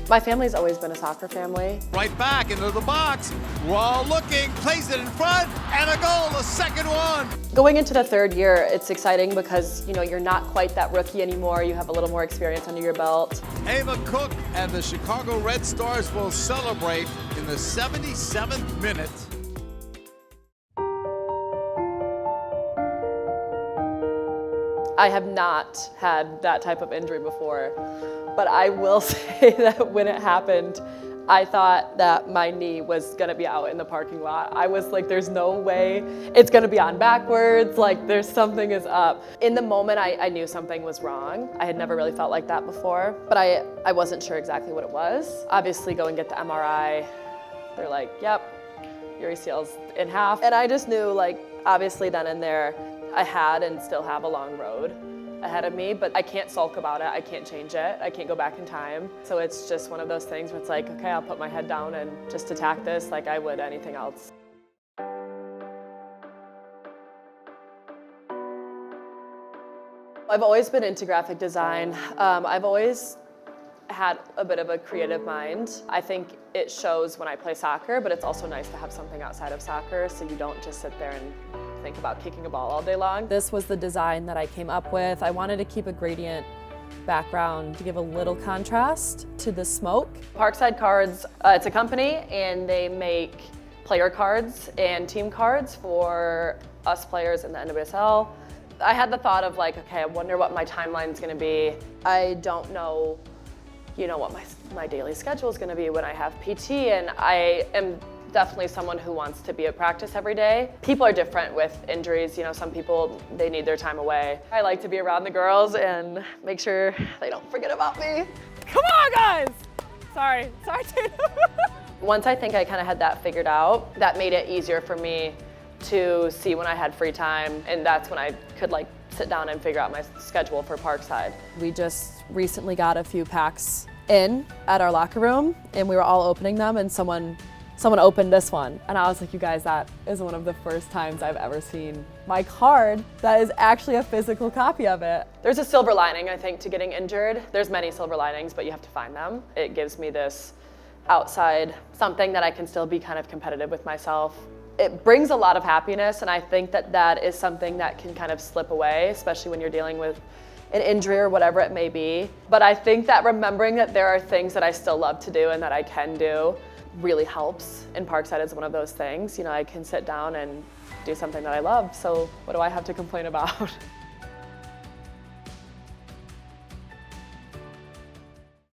My family's always been a soccer family. Right back into the box. We're all looking, plays it in front, and a goal, the second one. Going into the third year, it's exciting because, you're not quite that rookie anymore. You have a little more experience under your belt. Ava Cook and the Chicago Red Stars will celebrate in the 77th minute. I have not had that type of injury before, but I will say that when it happened, I thought that my knee was gonna be out in the parking lot. I was like, there's no way it's gonna be on backwards, like there's something is up. In the moment, I knew something was wrong. I had never really felt like that before, but I wasn't sure exactly what it was. Obviously, go and get the MRI. They're like, yep, your ACL's in half. And I just knew, like, obviously then and there, I had and still have a long road ahead of me, but I can't sulk about it. I can't change it. I can't go back in time. So it's just one of those things where it's like, okay, I'll put my head down and just attack this like I would anything else. I've always been into graphic design. I've always had a bit of a creative mind. I think it shows when I play soccer, but it's also nice to have something outside of soccer so you don't just sit there and think about kicking a ball all day long. This was the design that I came up with. I wanted to keep a gradient background to give a little contrast to the smoke. Parkside Cards, it's a company and they make player cards and team cards for us players in the NWSL. I had the thought of like, okay, I wonder what my timeline's gonna be. I don't know what my daily schedule is going to be when I have PT, and I am definitely someone who wants to be at practice every day. People are different with injuries. Some people, they need their time away. I like to be around the girls and make sure they don't forget about me. Come on, guys! Sorry, Tatum. Once I think I kind of had that figured out, that made it easier for me to see when I had free time, and that's when I could sit down and figure out my schedule for Parkside. We just recently got a few packs in at our locker room and we were all opening them, and someone opened this one and I was like, you guys, that is one of the first times I've ever seen my card that is actually a physical copy of it. There's a silver lining, I think, to getting injured. There's many silver linings, but you have to find them. It gives me this outside something that I can still be kind of competitive with myself. It brings a lot of happiness, and I think that is something that can kind of slip away, especially when you're dealing with an injury or whatever it may be. But I think that remembering that there are things that I still love to do and that I can do really helps. And Parkside is one of those things. I can sit down and do something that I love, so what do I have to complain about?